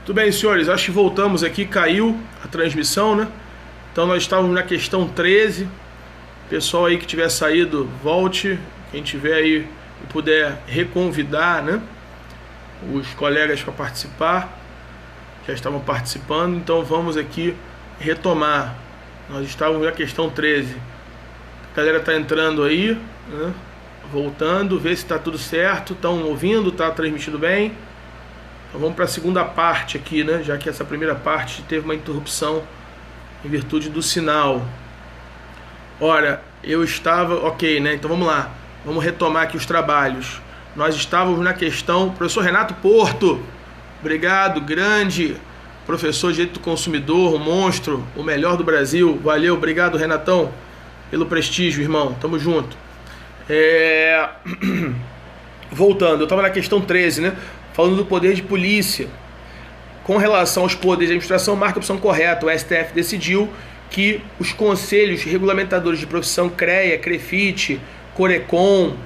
Tudo bem, senhores, acho que voltamos aqui, caiu a transmissão, né? Então nós estávamos na questão 13. Pessoal aí que tiver saído, volte. Quem tiver aí e puder reconvidar, né, os colegas para participar, já estavam participando. Então vamos aqui retomar. Nós estávamos na questão 13. A galera está entrando aí, né? Voltando, ver se está tudo certo. Estão ouvindo, está transmitindo bem. Então vamos para a segunda parte aqui, né? Já que essa primeira parte teve uma interrupção em virtude do sinal. Ora, eu estava... Ok, né? Então vamos lá. Vamos retomar aqui os trabalhos. Nós estávamos na questão... Professor Renato Porto, obrigado, grande professor de Direito do Consumidor, um monstro, o melhor do Brasil. Valeu, obrigado, Renatão, pelo prestígio, irmão. Tamo junto. Voltando, eu estava na questão 13, né? Falando do poder de polícia. Com relação aos poderes de administração, marca a opção correta. O STF decidiu que os conselhos regulamentadores de profissão CREA, CREFIT, CORECON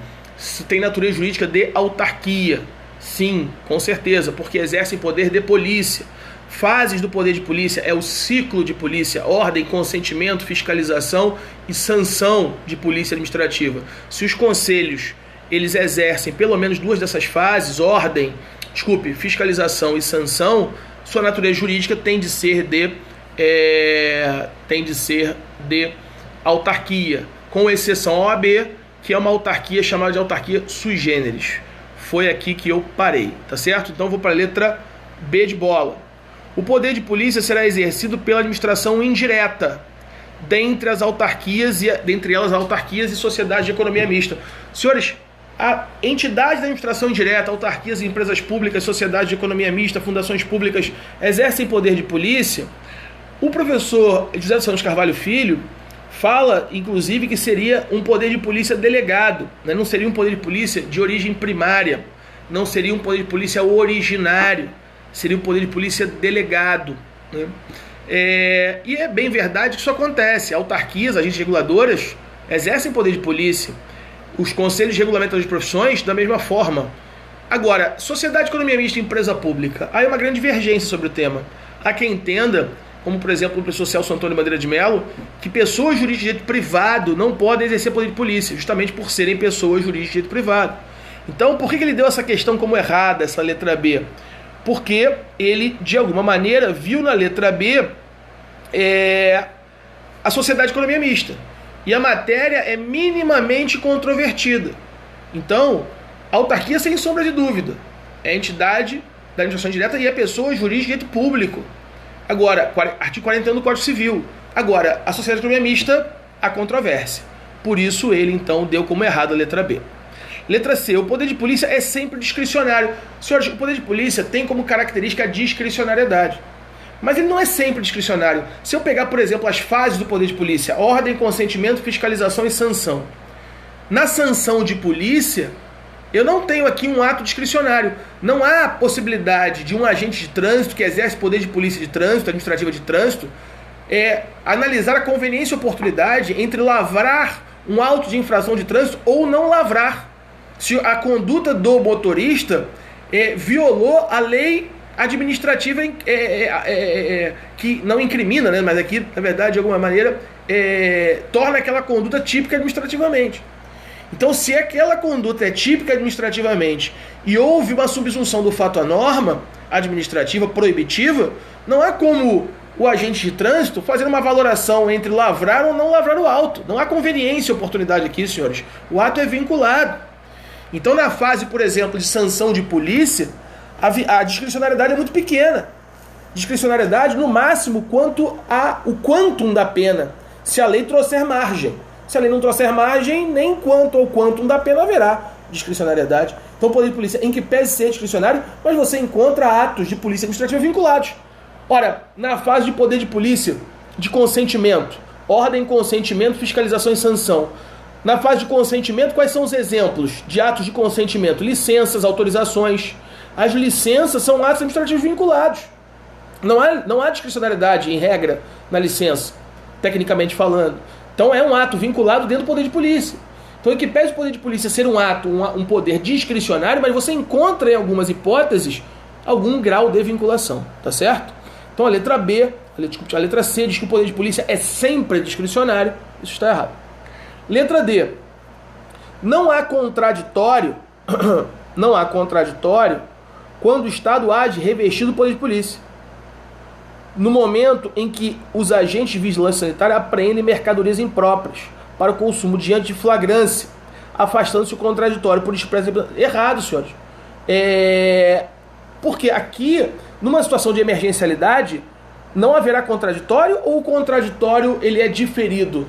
têm natureza jurídica de autarquia. Sim, com certeza, porque exercem poder de polícia. Fases do poder de polícia é o ciclo de polícia: ordem, consentimento, fiscalização e sanção de polícia administrativa. Se os conselhos eles exercem pelo menos duas dessas fases, fiscalização e sanção, sua natureza jurídica tem de ser de autarquia, com exceção à OAB, que é uma autarquia chamada de autarquia sui generis. Foi aqui que eu parei, tá certo? Então vou para a letra B de bola. O poder de polícia será exercido pela administração indireta, dentre elas autarquias e sociedades de economia mista. Senhores, a entidade da administração indireta, autarquias, empresas públicas, sociedades de economia mista, fundações públicas, exercem poder de polícia. O professor José dos Santos Carvalho Filho fala, inclusive, que seria um poder de polícia delegado, né? Não seria um poder de polícia de origem primária, não seria um poder de polícia originário, seria um poder de polícia delegado, né? E é bem verdade que isso acontece. Autarquias, agentes reguladoras, exercem poder de polícia. Os conselhos regulamentadores de profissões, da mesma forma. Agora, sociedade de economia mista e empresa pública, há uma grande divergência sobre o tema. Há quem entenda, como por exemplo o professor Celso Antônio Bandeira de Mello, que pessoas jurídicas de direito privado não podem exercer poder de polícia, justamente por serem pessoas jurídicas de direito privado. Então, por que ele deu essa questão como errada, essa letra B? Porque ele, de alguma maneira, viu na letra B a sociedade de economia mista. E a matéria é minimamente controvertida. Então, a autarquia, sem sombra de dúvida, é a entidade da administração direta e é pessoa jurídica de direito público. Agora, artigo 41 do Código Civil. Agora, a sociedade de economia mista, há controvérsia. Por isso, ele, então, deu como errado a letra B. Letra C. O poder de polícia é sempre discricionário. Senhores, o poder de polícia tem como característica a discricionariedade. Mas ele não é sempre discricionário. Se eu pegar, por exemplo, as fases do poder de polícia: ordem, consentimento, fiscalização e sanção. Na sanção de polícia, eu não tenho aqui um ato discricionário. Não há possibilidade de um agente de trânsito que exerce poder de polícia de trânsito, administrativa de trânsito, analisar a conveniência e oportunidade entre lavrar um auto de infração de trânsito ou não lavrar. Se a conduta do motorista violou a lei administrativa que não incrimina, né? Mas aqui, na verdade, de alguma maneira, torna aquela conduta típica administrativamente. Então, se aquela conduta é típica administrativamente e houve uma subsunção do fato à norma administrativa proibitiva, não há como o agente de trânsito fazer uma valoração entre lavrar ou não lavrar o auto. Não há conveniência e oportunidade aqui, senhores. O ato é vinculado. Então, na fase, por exemplo, de sanção de polícia, a discricionariedade é muito pequena. Discricionariedade, no máximo, quanto o quantum da pena, se a lei trouxer margem. Se a lei não trouxer margem, nem quanto ou quantum da pena haverá discricionariedade. Então, o poder de polícia, em que pese ser discricionário, mas você encontra atos de polícia administrativa vinculados. Ora, na fase de poder de polícia, de consentimento, ordem, consentimento, fiscalização e sanção. Na fase de consentimento, quais são os exemplos de atos de consentimento? Licenças, autorizações. As licenças são atos administrativos vinculados. Não há discricionariedade, em regra, na licença, tecnicamente falando. Então é um ato vinculado dentro do poder de polícia. Então, em que pese o poder de polícia ser um ato, um poder discricionário, mas você encontra em algumas hipóteses algum grau de vinculação, tá certo? Então a letra C diz que o poder de polícia é sempre discricionário, isso está errado. Letra D, não há contraditório quando o Estado age revestido do poder de polícia, no momento em que os agentes de vigilância sanitária apreendem mercadorias impróprias para o consumo diante de flagrância, afastando-se o contraditório por expressa... Errado, senhores. Porque aqui, numa situação de emergencialidade, não haverá contraditório ou o contraditório ele é diferido?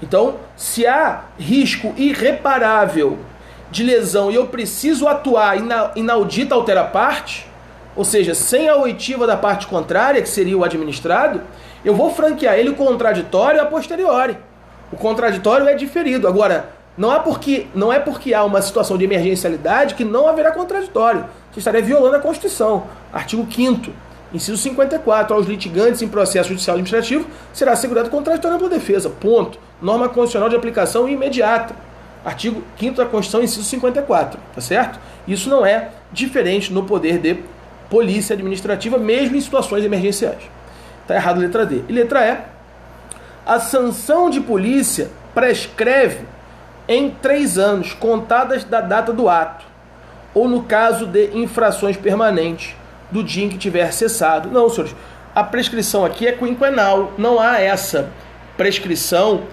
Então, se há risco irreparável de lesão e eu preciso atuar inaudita altera parte, ou seja, sem a oitiva da parte contrária, que seria o administrado, eu vou franquear ele o contraditório a posteriori. O contraditório é diferido. Agora, não é porque há uma situação de emergencialidade que não haverá contraditório. Você estaria violando a Constituição. Artigo 5º, inciso 54, aos litigantes em processo judicial administrativo será assegurado contraditório ampla defesa. Ponto. Norma constitucional de aplicação imediata. Artigo 5º da Constituição, inciso 54, tá certo? Isso não é diferente no poder de polícia administrativa, mesmo em situações emergenciais. Tá errado a letra D. E letra E, a sanção de polícia prescreve em 3 anos, contadas da data do ato, ou no caso de infrações permanentes, do dia em que tiver cessado. Não, senhores, a prescrição aqui é quinquenal, não há essa prescrição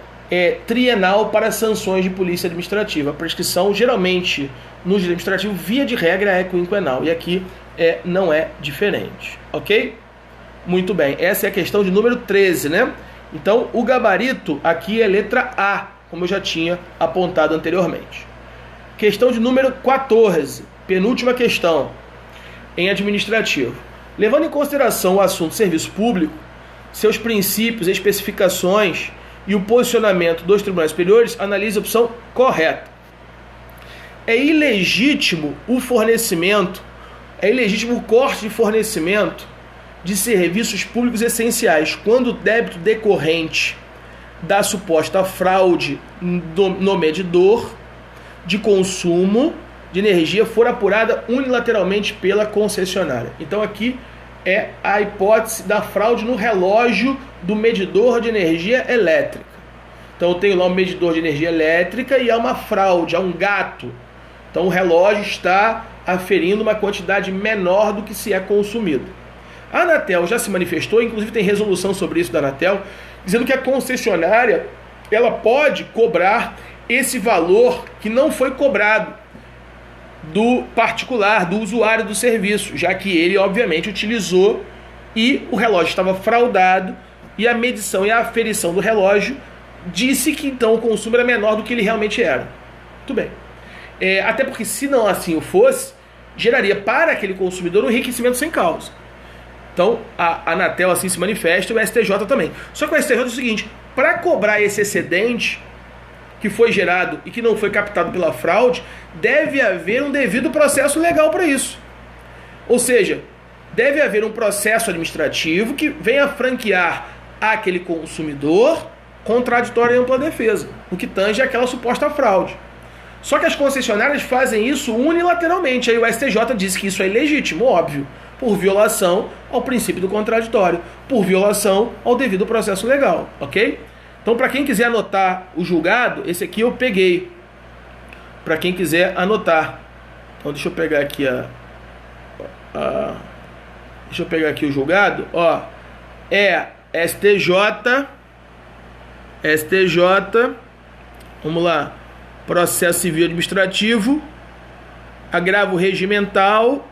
trienal para sanções de polícia administrativa. A prescrição, geralmente, no direito administrativo, via de regra, é quinquenal, e aqui não é diferente, ok? Muito bem, essa é a questão de número 13, né? Então, o gabarito aqui é letra A, como eu já tinha apontado anteriormente. Questão de número 14, penúltima questão, em administrativo. Levando em consideração o assunto serviço público, seus princípios, especificações e o posicionamento dos tribunais superiores, analise a opção correta. É ilegítimo o corte de fornecimento de serviços públicos essenciais quando o débito decorrente da suposta fraude no medidor de consumo de energia for apurada unilateralmente pela concessionária. Então aqui é a hipótese da fraude no relógio do medidor de energia elétrica. Então eu tenho lá um medidor de energia elétrica e há uma fraude, há um gato. Então o relógio está aferindo uma quantidade menor do que se é consumido. A Anatel já se manifestou, inclusive tem resolução sobre isso da Anatel, dizendo que a concessionária ela pode cobrar esse valor que não foi cobrado do particular, do usuário do serviço, já que ele obviamente utilizou e o relógio estava fraudado e a medição e a aferição do relógio disse que então o consumo era menor do que ele realmente era. Muito bem. Até porque se não assim o fosse, geraria para aquele consumidor um enriquecimento sem causa. Então a Anatel assim se manifesta e o STJ também. Só que o STJ é o seguinte, para cobrar esse excedente que foi gerado e que não foi captado pela fraude, deve haver um devido processo legal para isso. Ou seja, deve haver um processo administrativo que venha franquear àquele consumidor contraditório e ampla defesa, o que tange aquela suposta fraude. Só que as concessionárias fazem isso unilateralmente. Aí o STJ diz que isso é ilegítimo, óbvio, por violação ao princípio do contraditório, por violação ao devido processo legal, ok? Então, para quem quiser anotar o julgado, esse aqui eu peguei. Para quem quiser anotar. Então, deixa eu pegar aqui deixa eu pegar aqui o julgado. Ó, é STJ. Vamos lá. Processo civil administrativo. Agravo regimental.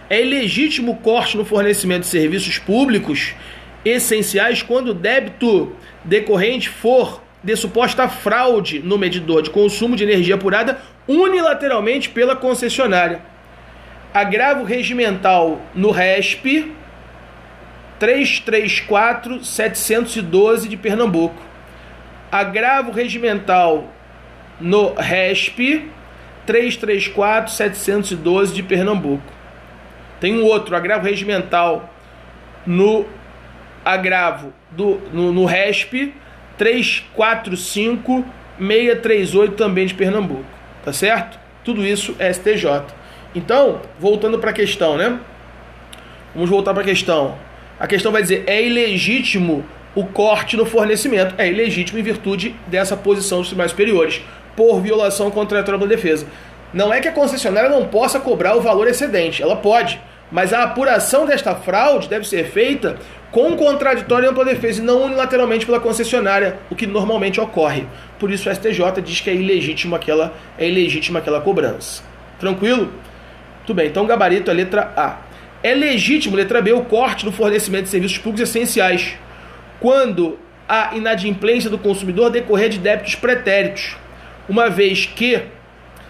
É ilegítimo corte no fornecimento de serviços públicos essenciais quando o débito decorrente for de suposta fraude no medidor de consumo de energia apurada unilateralmente pela concessionária. Agravo regimental no RESP 334.712 de Pernambuco. Agravo regimental no RESP 334.712 de Pernambuco. Tem um outro agravo regimental no no RESP 345.638 também de Pernambuco, tá certo? Tudo isso é STJ. Então, voltando para a questão, né? Vamos voltar para a questão. A questão vai dizer, é ilegítimo o corte no fornecimento. É ilegítimo em virtude dessa posição dos tribunais superiores, por violação contratual da defesa. Não é que a concessionária não possa cobrar o valor excedente, ela pode, mas a apuração desta fraude deve ser feita com contraditório e ampla defesa e não unilateralmente pela concessionária, o que normalmente ocorre. Por isso o STJ diz que é ilegítima aquela cobrança. Tranquilo? Muito bem, então gabarito é a letra A. É legítimo, letra B, o corte no fornecimento de serviços públicos essenciais, quando a inadimplência do consumidor decorrer de débitos pretéritos, uma vez que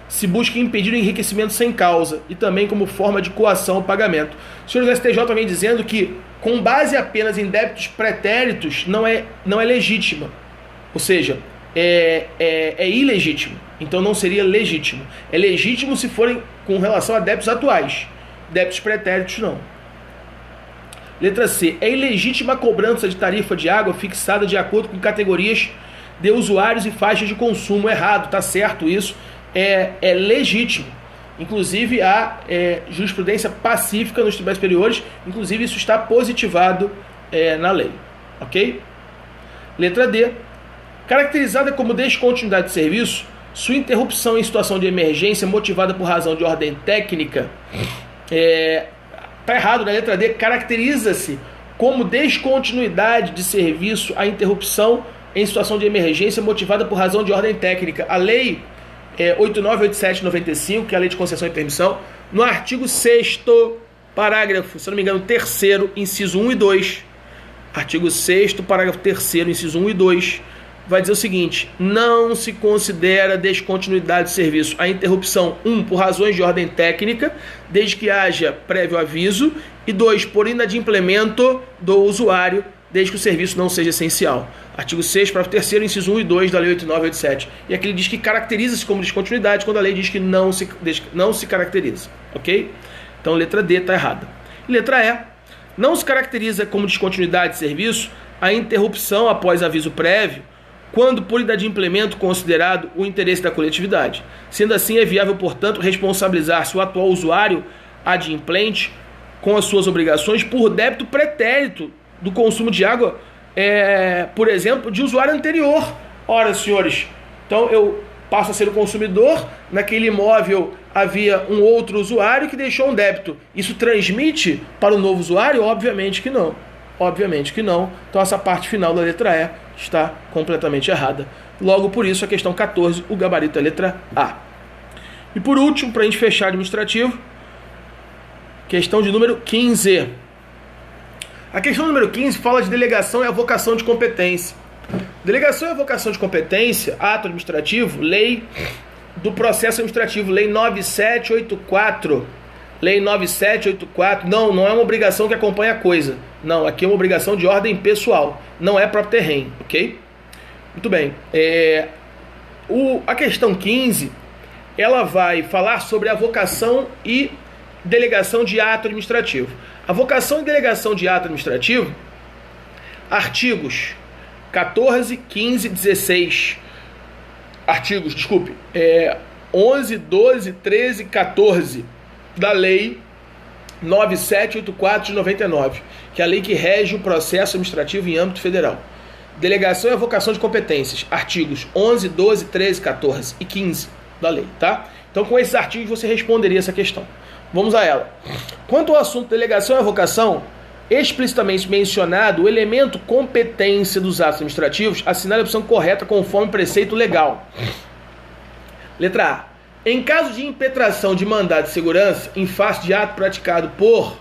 se busca impedir o enriquecimento sem causa e também como forma de coação ao pagamento. O senhor do STJ vem dizendo que, com base apenas em débitos pretéritos, não é legítima. Ou seja, é ilegítimo. Então não seria legítimo. É legítimo se forem com relação a débitos atuais. Débitos pretéritos, não. Letra C. É ilegítima a cobrança de tarifa de água fixada de acordo com categorias de usuários e faixas de consumo. Errado, tá certo isso. É legítimo. Inclusive há jurisprudência pacífica nos tribunais superiores. Inclusive isso está positivado na lei. Ok? Letra D. Caracterizada como descontinuidade de serviço, sua interrupção em situação de emergência motivada por razão de ordem técnica. Está errado na letra D. Caracteriza-se como descontinuidade de serviço a interrupção em situação de emergência motivada por razão de ordem técnica. A lei 8987/95, que é a lei de concessão e permissão, no artigo 6º, parágrafo, se não me engano, 3º, inciso 1 e 2, artigo 6º, parágrafo 3º, inciso 1 e 2, vai dizer o seguinte: não se considera descontinuidade de serviço a interrupção, 1, por razões de ordem técnica, desde que haja prévio aviso, e 2, por inadimplemento do usuário, desde que o serviço não seja essencial. Artigo 6, parágrafo 3º, inciso 1 e 2 da lei 8987. E aqui ele diz que caracteriza-se como descontinuidade, quando a lei diz que não se caracteriza. Ok? Então letra D está errada. E letra E. Não se caracteriza como descontinuidade de serviço a interrupção após aviso prévio, quando por inadimplemento considerado o interesse da coletividade. Sendo assim, é viável, portanto, responsabilizar-se o atual usuário adimplente com as suas obrigações por débito pretérito do consumo de água, por exemplo, de usuário anterior. Ora, senhores, então eu passo a ser o consumidor, naquele imóvel havia um outro usuário que deixou um débito. Isso transmite para o novo usuário? Obviamente que não. Obviamente que não. Então essa parte final da letra E está completamente errada. Logo por isso, a questão 14, o gabarito é a letra A. E por último, para a gente fechar administrativo, questão de número 15. A questão número 15 fala de delegação e avocação de competência. Delegação e avocação de competência, ato administrativo, lei do processo administrativo, lei 9784. Lei 9784, não é uma obrigação que acompanha a coisa. Não, aqui é uma obrigação de ordem pessoal. Não é próprio terreno, ok? Muito bem. A questão 15, ela vai falar sobre avocação e delegação de ato administrativo. Avocação e delegação de ato administrativo, artigos 14, 15, 16. Artigos, 11, 12, 13, 14 da lei 9784 de 99, que é a lei que rege o processo administrativo em âmbito federal. Delegação e avocação de competências, artigos 11, 12, 13, 14 e 15 da lei, tá? Então, com esses artigos você responderia essa questão. Vamos a ela. Quanto ao assunto delegação e avocação, explicitamente mencionado, o elemento competência dos atos administrativos, assinale a opção correta conforme preceito legal. Letra A. Em caso de impetração de mandado de segurança em face de ato praticado por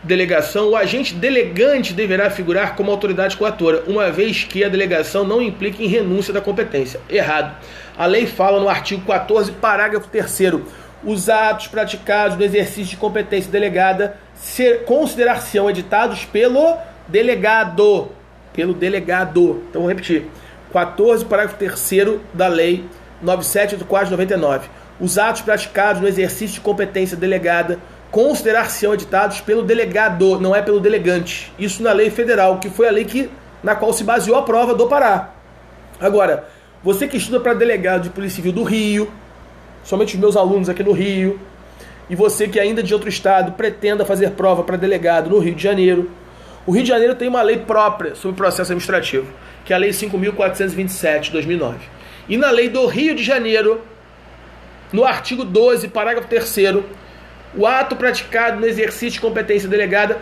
delegação, o agente delegante deverá figurar como autoridade coatora, uma vez que a delegação não implique em renúncia da competência. Errado. A lei fala no artigo 14, parágrafo 3º, os atos praticados no exercício de competência delegada considerar-se-ão editados pelo delegado. Pelo delegado. Então, vou repetir. 14, parágrafo 3º da lei 9784 de 99. Os atos praticados no exercício de competência delegada considerar-se-ão editados pelo delegado, não é pelo delegante. Isso na lei federal, que foi a lei na qual se baseou a prova do Pará. Agora, você que estuda para delegado de Polícia Civil do Rio, somente os meus alunos aqui no Rio, e você que ainda é de outro estado pretenda fazer prova para delegado no Rio de Janeiro, o Rio de Janeiro tem uma lei própria sobre processo administrativo, que é a Lei 5.427 de 2009. E na lei do Rio de Janeiro, no artigo 12, parágrafo 3º, o ato praticado no exercício de competência delegada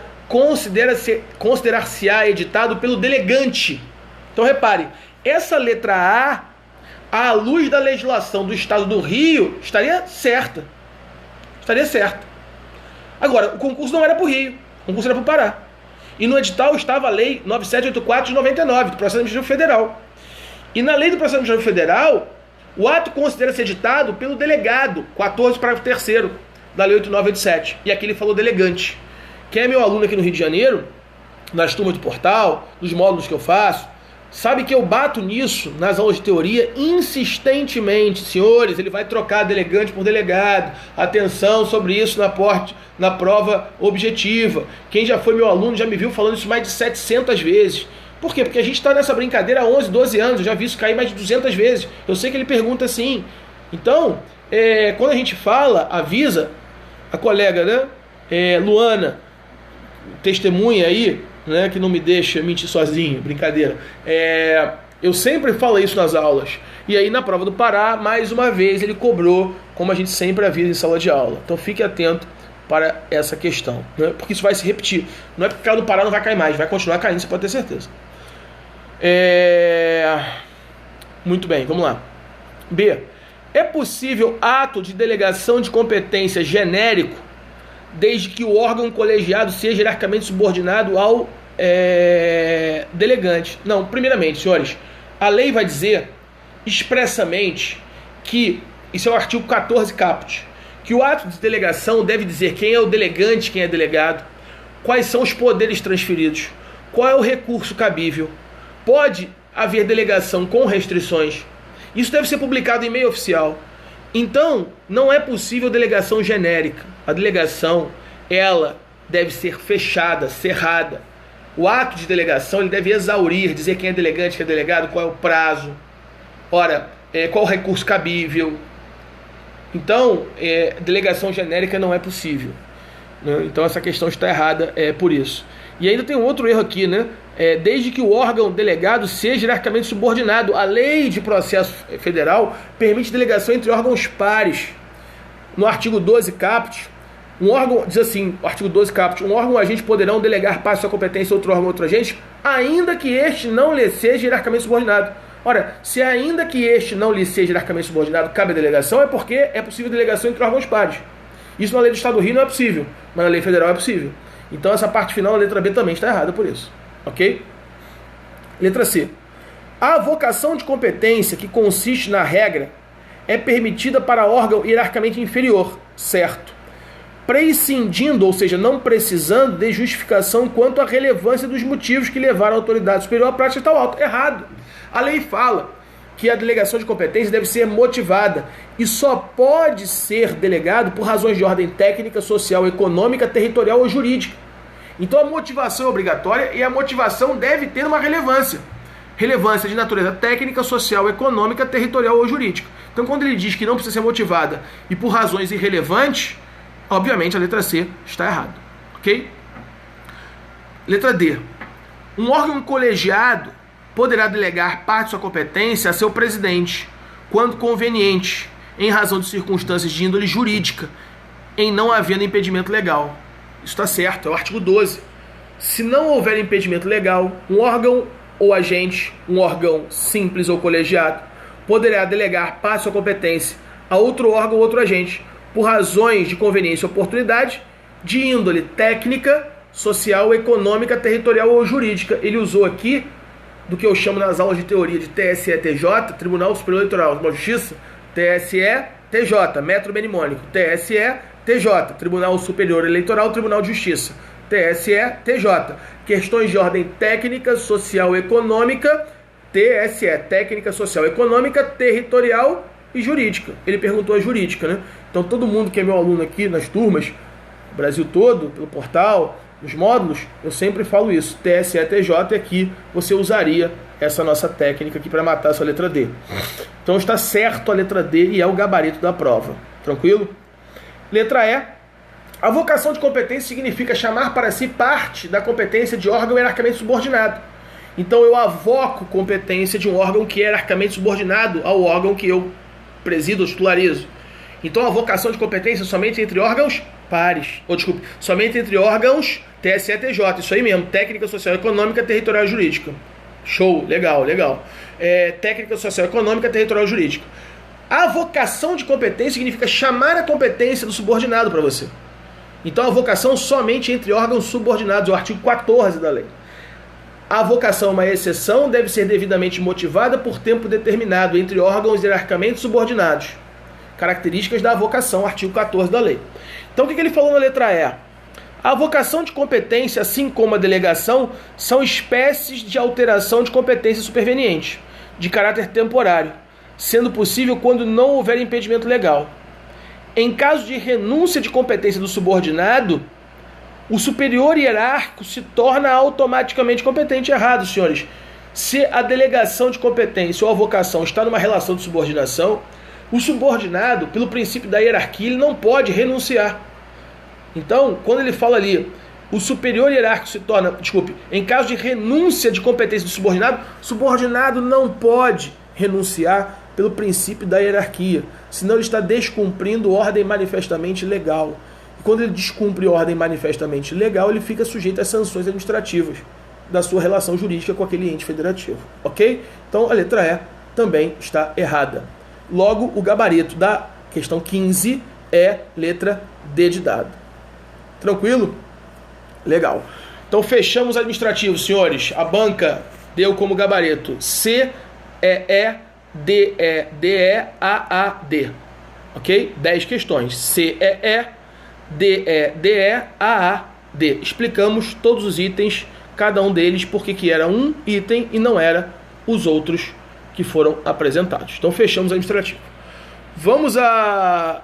considerar-se-á editado pelo delegante. Então repare, essa letra A, à luz da legislação do estado do Rio, estaria certa. Estaria certa. Agora, o concurso não era para o Rio, o concurso era para o Pará. E no edital estava a Lei 9784 de 99, do Processo Administrativo Federal. E na Lei do Processo Administrativo Federal, o ato considera-se editado pelo delegado, 14, parágrafo 3º, da Lei 8987. E aqui ele falou delegante. Quem é meu aluno aqui no Rio de Janeiro, nas turmas do portal, nos módulos que eu faço, sabe que eu bato nisso nas aulas de teoria insistentemente. Senhores, ele vai trocar delegante por delegado. Atenção sobre isso na prova objetiva. Quem já foi meu aluno já me viu falando isso mais de 700 vezes. Por quê? Porque a gente está nessa brincadeira há 11, 12 anos. Eu já vi isso cair mais de 200 vezes. Eu sei que ele pergunta assim. Então, quando a gente fala, avisa a colega, né? Luana, testemunha aí, né, que não me deixa mentir sozinho, brincadeira. Eu sempre falo isso nas aulas. E aí na prova do Pará, mais uma vez, ele cobrou, como a gente sempre avisa em sala de aula. Então fique atento para essa questão, né? Porque isso vai se repetir. Não é porque caiu no Pará não vai cair mais, vai continuar caindo, você pode ter certeza. Muito bem, vamos lá. B. É possível ato de delegação de competência genérico desde que o órgão colegiado seja hierarquicamente subordinado ao delegante? Não, primeiramente, senhores, a lei vai dizer expressamente que, isso é o artigo 14 caput, que o ato de delegação deve dizer quem é o delegante, quem é delegado, quais são os poderes transferidos, qual é o recurso cabível, pode haver delegação com restrições, isso deve ser publicado em meio oficial. Então, não é possível delegação genérica. A delegação, ela deve ser fechada, cerrada. O ato de delegação, ele deve exaurir, dizer quem é delegante, quem é delegado, qual é o prazo, ora, qual é o recurso cabível. Então, delegação genérica não é possível, né? Então, essa questão está errada por isso. E ainda tem um outro erro aqui, né? Desde que o órgão delegado seja hierarquicamente subordinado. A lei de processo federal permite delegação entre órgãos pares. No artigo 12 caput, um órgão, diz assim, artigo 12 caput, um órgão ou agente poderão delegar parte de sua competência a outro órgão ou outro agente, ainda que este não lhe seja hierarquicamente subordinado. Ora, se ainda que este não lhe seja hierarquicamente subordinado cabe a delegação, é porque é possível delegação entre órgãos pares. Isso na lei do Estado do Rio não é possível, mas na lei federal é possível. Então essa parte final, a letra B, também está errada por isso. Ok? Letra C. A avocação de competência que consiste na regra é permitida para órgão hierarquicamente inferior, certo? Prescindindo, ou seja, não precisando de justificação quanto à relevância dos motivos que levaram a autoridade superior à prática de tal auto. Errado. A lei fala que a delegação de competência deve ser motivada e só pode ser delegado por razões de ordem técnica, social, econômica, territorial ou jurídica. Então a motivação é obrigatória e a motivação deve ter uma relevância. Relevância de natureza técnica, social, econômica, territorial ou jurídica. Então quando ele diz que não precisa ser motivada e por razões irrelevantes, obviamente a letra C está errada. Ok? Letra D. Um órgão colegiado poderá delegar parte de sua competência a seu presidente, quando conveniente, em razão de circunstâncias de índole jurídica, em não havendo impedimento legal. Isso está certo, é o artigo 12. Se não houver impedimento legal, um órgão ou agente, um órgão simples ou colegiado, poderá delegar parte de sua competência a outro órgão ou outro agente, por razões de conveniência e oportunidade, de índole técnica, social, econômica, territorial ou jurídica. Ele usou aqui do que eu chamo nas aulas de teoria de TSE-TJ, Tribunal Superior Eleitoral de Justiça, TSE-TJ, método mnemônico, TSE-TJ, Tribunal Superior Eleitoral, Tribunal de Justiça, TSE-TJ, questões de ordem técnica, social, econômica, TSE, técnica, social, econômica, territorial e jurídica. Ele perguntou a jurídica, né? Então todo mundo que é meu aluno aqui nas turmas, Brasil todo, pelo portal, nos módulos, eu sempre falo isso. TSE, TJ, aqui você usaria essa nossa técnica aqui para matar a sua letra D. Então está certo a letra D e é o gabarito da prova. Tranquilo? Letra E. A vocação de competência significa chamar para si parte da competência de órgão hierarquicamente subordinado. Então eu avoco competência de um órgão que é hierarquicamente subordinado ao órgão que eu presido ou titularizo. Então a vocação de competência somente entre órgãos pares. Somente entre órgãos TSE e TJ. Isso aí mesmo, técnica social econômica, territorial e jurídica. Show, legal. Técnica social econômica, territorial e jurídica. A vocação de competência significa chamar a competência do subordinado para você. Então a vocação somente entre órgãos subordinados, é o artigo 14 da lei. A vocação é uma exceção, deve ser devidamente motivada por tempo determinado entre órgãos hierarquicamente subordinados. Características da vocação, artigo 14 da lei. Então o que ele falou na letra E? A vocação de competência, assim como a delegação, são espécies de alteração de competência superveniente, de caráter temporário, sendo possível quando não houver impedimento legal. Em caso de renúncia de competência do subordinado, o superior hierárquico se torna automaticamente competente. Errado, senhores. Se a delegação de competência ou a vocação está numa relação de subordinação, o subordinado, pelo princípio da hierarquia, ele não pode renunciar. Então, quando ele fala ali, o superior hierárquico se torna, em caso de renúncia de competência do subordinado, o subordinado não pode renunciar pelo princípio da hierarquia, senão ele está descumprindo ordem manifestamente legal. E quando ele descumpre ordem manifestamente legal, ele fica sujeito às sanções administrativas da sua relação jurídica com aquele ente federativo. Ok? Então a letra E também está errada. Logo, o gabarito da questão 15 é letra D de dado. Tranquilo? Legal. Então fechamos o administrativo, senhores. A banca deu como gabarito C, E, E, D, E, D, E, A, A, D. Ok? 10 questões. C, E, E, D, E, D, E, A, A, D. Explicamos todos os itens, cada um deles, porque que era um item e não era os outros que foram apresentados. Então fechamos o administrativo. Vamos a...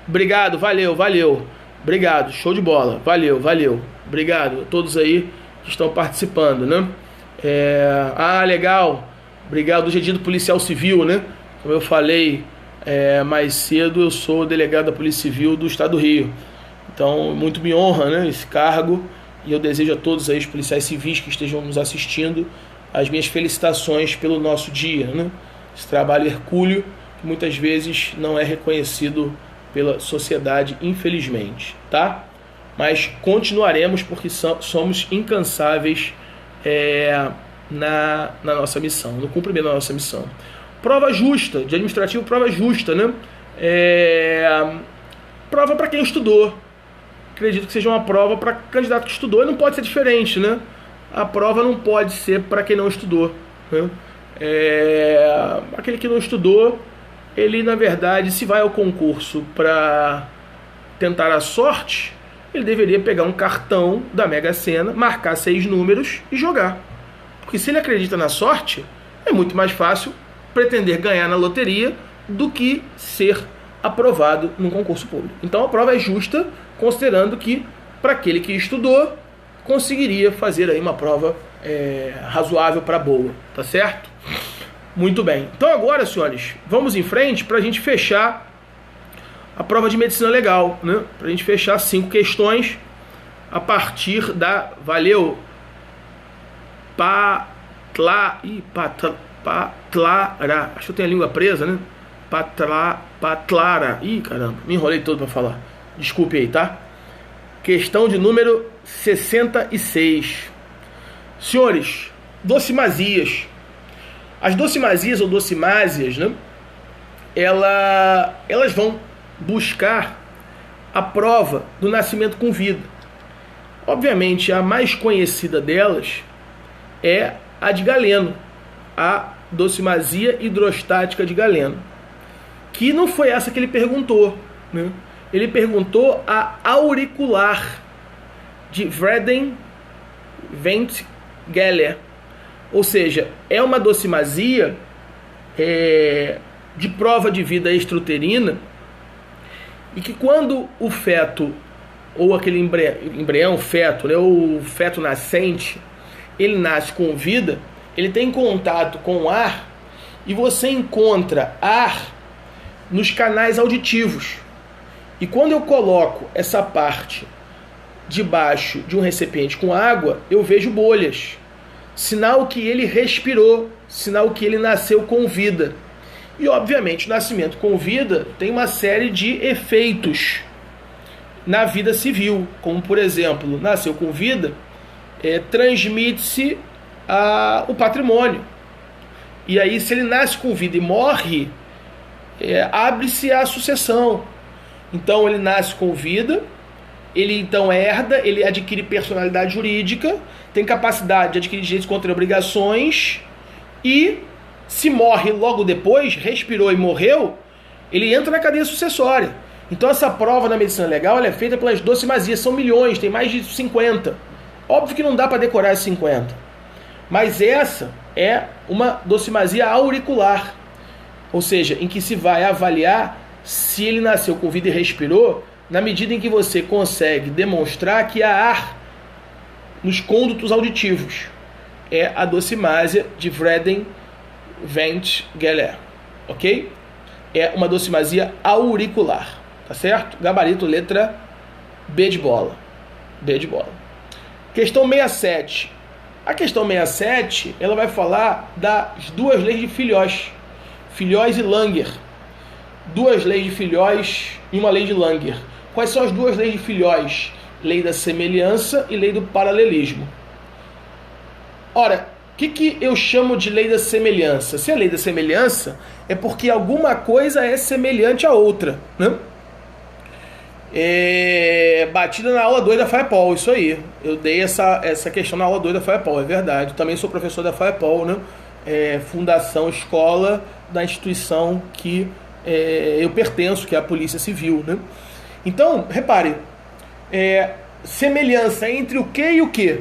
Obrigado, valeu. Obrigado, show de bola. Valeu. Obrigado a todos aí que estão participando, né? Legal. Obrigado, hoje é dia do policial civil, né? Como eu falei mais cedo, eu sou delegado da Polícia Civil do Estado do Rio. Então, muito me honra, né, esse cargo. E eu desejo a todos aí os policiais civis que estejam nos assistindo as minhas felicitações pelo nosso dia, né? Esse trabalho hercúleo que muitas vezes não é reconhecido pela sociedade, infelizmente, tá? Mas continuaremos porque somos incansáveis na nossa missão, no cumprimento da nossa missão. Prova justa, de administrativo, prova justa, né? Prova para quem estudou. Acredito que seja uma prova para candidato que estudou, e não pode ser diferente, né? A prova não pode ser para quem não estudou, né? Aquele que não estudou, ele, na verdade, se vai ao concurso para tentar a sorte, ele deveria pegar um cartão da Mega Sena, marcar 6 números e jogar. Porque se ele acredita na sorte, é muito mais fácil pretender ganhar na loteria do que ser aprovado num concurso público. Então a prova é justa, considerando que, para aquele que estudou, conseguiria fazer aí uma prova razoável para boa, tá certo? Muito bem. Então agora, senhores, vamos em frente para a gente fechar a prova de medicina legal, né? Para a gente fechar 5 questões a partir da... Valeu! Patlara. Acho que eu tenho a língua presa, né? Patlara. Ih, caramba, me enrolei todo para falar. Desculpe aí, tá? Questão de número 66. Senhores, docimazias. As docimazias ou docimásias, né? Elas vão buscar a prova do nascimento com vida. Obviamente, a mais conhecida delas é a de Galeno, a docimazia hidrostática de Galeno, que não foi essa que ele perguntou, né? Ele perguntou a auricular de Vreden Ventgeler, ou seja, é uma docimazia de prova de vida extrauterina, e que quando o feto, ou aquele embrião, feto, né, ou o feto nascente, ele nasce com vida, ele tem contato com o ar, e você encontra ar nos canais auditivos. E quando eu coloco essa parte debaixo de um recipiente com água, eu vejo bolhas. Sinal que ele respirou, sinal que ele nasceu com vida. E, obviamente, o nascimento com vida tem uma série de efeitos na vida civil, como, por exemplo, nasceu com vida, transmite-se o patrimônio. E aí, se ele nasce com vida e morre, abre-se a sucessão. Então, ele nasce com vida, ele então herda, ele adquire personalidade jurídica, tem capacidade de adquirir direitos contra obrigações e, se morre logo depois, respirou e morreu, ele entra na cadeia sucessória. Então essa prova na medicina legal ela é feita pelas docimazias, são milhões, tem mais de 50. Óbvio que não dá para decorar as 50, mas essa é uma docimazia auricular, ou seja, em que se vai avaliar se ele nasceu com vida e respirou, na medida em que você consegue demonstrar que há ar nos côndutos auditivos. É a docimásia de Vreden-Vent-Geller, ok? É uma docimazia auricular, tá certo? Gabarito, letra B de bola. B de bola. Questão 67. A questão 67, ela vai falar das duas leis de Filhós. Filhós e Langer. Duas leis de Filhós e uma lei de Langer. Quais são as duas leis de Filhós? Lei da semelhança e lei do paralelismo. Ora, o que eu chamo de lei da semelhança? Se é lei da semelhança, é porque alguma coisa é semelhante à outra, né? Batida na aula 2 da FAEPOL, isso aí. Eu dei essa questão na aula 2 da FAEPOL, é verdade. Também sou professor da FAEPOL, né? Fundação Escola da instituição que eu pertenço, que é a Polícia Civil, né? Então, repare, semelhança entre o que e o que?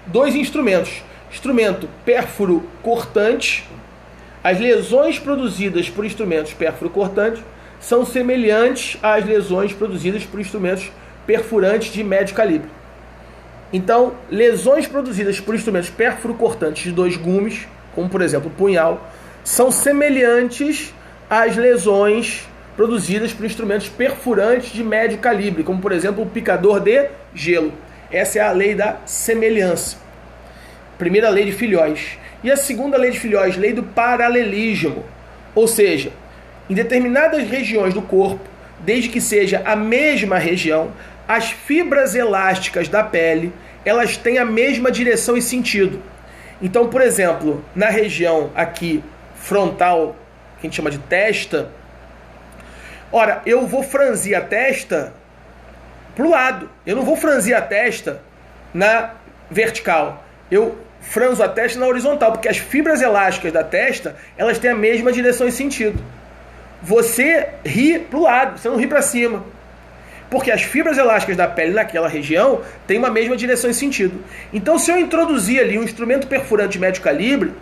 Dois instrumentos. Instrumento pérfuro cortante. As lesões produzidas por instrumentos pérfuro cortantes são semelhantes às lesões produzidas por instrumentos perfurantes de médio calibre. Então, lesões produzidas por instrumentos pérfuro cortantes de dois gumes, como por exemplo o punhal, são semelhantes às lesões produzidas por instrumentos perfurantes de médio calibre, como por exemplo o picador de gelo. Essa é a lei da semelhança. Primeira lei de Filhós. E a segunda lei de Filhós, lei do paralelismo. Ou seja, em determinadas regiões do corpo, desde que seja a mesma região, as fibras elásticas da pele, elas têm a mesma direção e sentido. Então, por exemplo, na região aqui frontal, que a gente chama de testa, ora, eu vou franzir a testa para o lado. Eu não vou franzir a testa na vertical. Eu franzo a testa na horizontal, porque as fibras elásticas da testa, elas têm a mesma direção e sentido. Você ri para o lado, você não ri para cima. Porque as fibras elásticas da pele naquela região têm uma mesma direção e sentido. Então, se eu introduzir ali um instrumento perfurante de médio calibre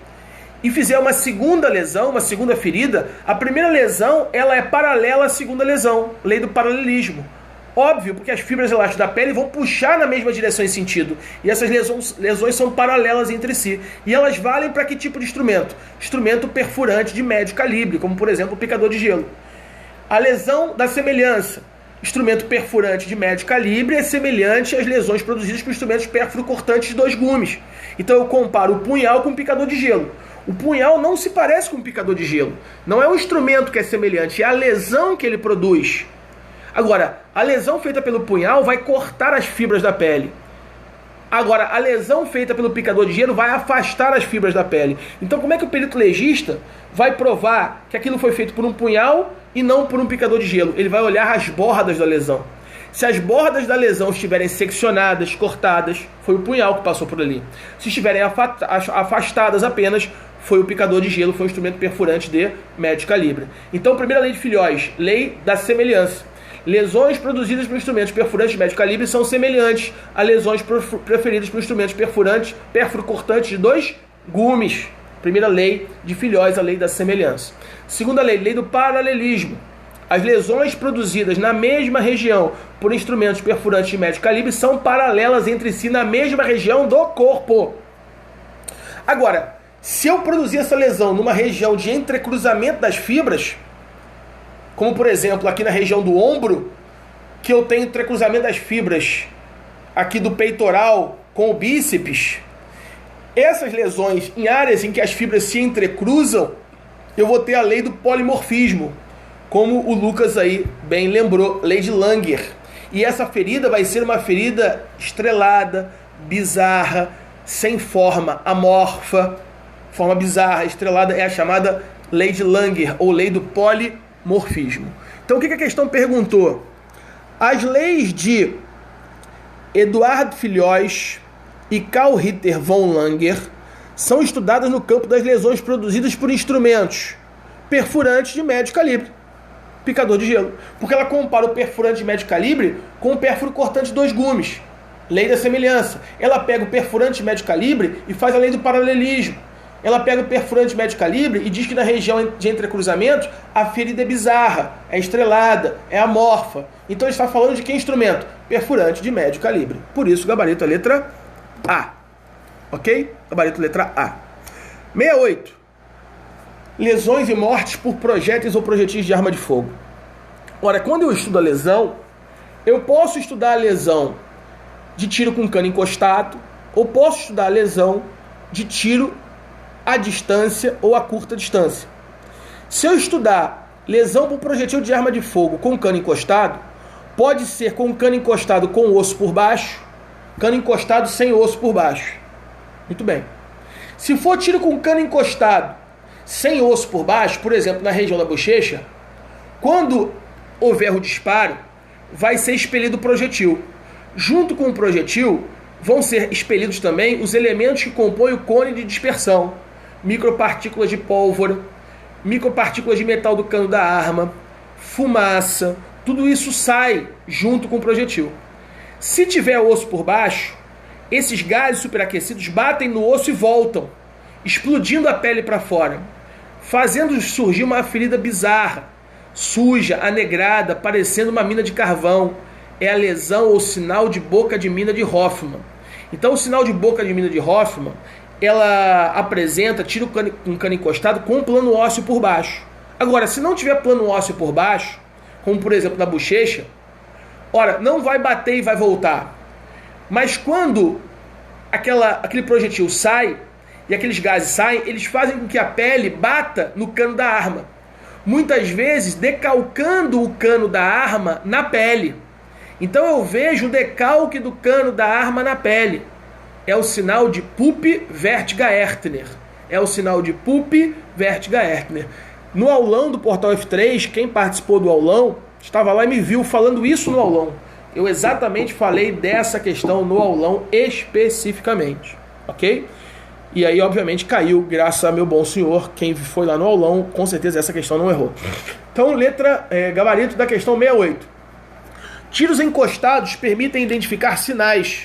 e fizer uma segunda lesão, uma segunda ferida, a primeira lesão ela é paralela à segunda lesão, lei do paralelismo. Óbvio, porque as fibras elásticas da pele vão puxar na mesma direção e sentido. E essas lesões são paralelas entre si. E elas valem para que tipo de instrumento? Instrumento perfurante de médio calibre, como por exemplo o picador de gelo. A lesão da semelhança. Instrumento perfurante de médio calibre é semelhante às lesões produzidas por instrumentos pérfuro-cortantes de dois gumes. Então eu comparo o punhal com o picador de gelo. O punhal não se parece com o picador de gelo. Não é o instrumento que é semelhante, é a lesão que ele produz. Agora, a lesão feita pelo punhal vai cortar as fibras da pele. Agora, a lesão feita pelo picador de gelo vai afastar as fibras da pele. Então, como é que o perito legista vai provar que aquilo foi feito por um punhal e não por um picador de gelo? Ele vai olhar as bordas da lesão. Se as bordas da lesão estiverem seccionadas, cortadas, foi o punhal que passou por ali. Se estiverem afastadas apenas, foi o picador de gelo, foi um instrumento perfurante de médio calibre. Então, primeira lei de Filhós, lei da semelhança. Lesões produzidas por instrumentos perfurantes de médio calibre são semelhantes a lesões preferidas por instrumentos pérfuro-cortantes de dois gumes. Primeira lei de Filhós, a lei da semelhança. Segunda lei, lei do paralelismo. As lesões produzidas na mesma região por instrumentos perfurantes de médio calibre são paralelas entre si na mesma região do corpo. Agora, se eu produzir essa lesão numa região de entrecruzamento das fibras, como por exemplo aqui na região do ombro, que eu tenho entrecruzamento das fibras aqui do peitoral com o bíceps, essas lesões em áreas em que as fibras se entrecruzam, eu vou ter a lei do polimorfismo, como o Lucas aí bem lembrou, lei de Langer. E essa ferida vai ser uma ferida estrelada, bizarra, sem forma, amorfa. Forma bizarra, estrelada, é a chamada lei de Langer, ou lei do polimorfismo. Então o que a questão perguntou? As leis de Eduard Filhois e Karl Ritter von Langer são estudadas no campo das lesões produzidas por instrumentos perfurantes de médio calibre, picador de gelo, porque ela compara o perfurante de médio calibre com o pérfuro cortante de 2 gumes, lei da semelhança. Ela pega o perfurante de médio calibre e faz a lei do paralelismo. Ela pega o perfurante de médio calibre e diz que na região de entrecruzamentos a ferida é bizarra, é estrelada, é amorfa. Então ele está falando de que instrumento? Perfurante de médio calibre. Por isso, gabarito a letra A. Ok? Gabarito letra A. 68. Lesões e mortes por projéteis ou projetis de arma de fogo. Ora, quando eu estudo a lesão, eu posso estudar a lesão de tiro com cano encostado, ou posso estudar a lesão de tiro à distância ou a curta distância. Se eu estudar lesão por projetil de arma de fogo com cano encostado, pode ser com cano encostado com osso por baixo, cano encostado sem osso por baixo. Muito bem. Se for tiro com cano encostado sem osso por baixo, por exemplo, na região da bochecha, quando houver o disparo, vai ser expelido o projetil. Junto com o projetil, vão ser expelidos também os elementos que compõem o cone de dispersão. Micropartículas de pólvora, micropartículas de metal do cano da arma, fumaça, tudo isso sai junto com o projetil. Se tiver osso por baixo, esses gases superaquecidos batem no osso e voltam, explodindo a pele para fora, fazendo surgir uma ferida bizarra, suja, anegrada, parecendo uma mina de carvão. É a lesão ou sinal de boca de mina de Hoffman. Então o sinal de boca de mina de Hoffman, ela apresenta tiro com cano encostado com plano ósseo por baixo. Agora, se não tiver plano ósseo por baixo, como por exemplo na bochecha, ora, não vai bater e vai voltar. Mas quando aquele projetil sai e aqueles gases saem, eles fazem com que a pele bata no cano da arma, muitas vezes decalcando o cano da arma na pele. Então eu vejo o decalque do cano da arma na pele. É o sinal de Pupp-Wertger-Ertner. É o sinal de Pupp-Wertger-Ertner. No aulão do Portal F3, quem participou do aulão estava lá e me viu falando isso no aulão. Eu exatamente falei dessa questão no aulão especificamente. Ok? E aí, obviamente, caiu, graças a meu bom senhor. Quem foi lá no aulão, com certeza essa questão não errou. Então, gabarito da questão 68. Tiros encostados permitem identificar sinais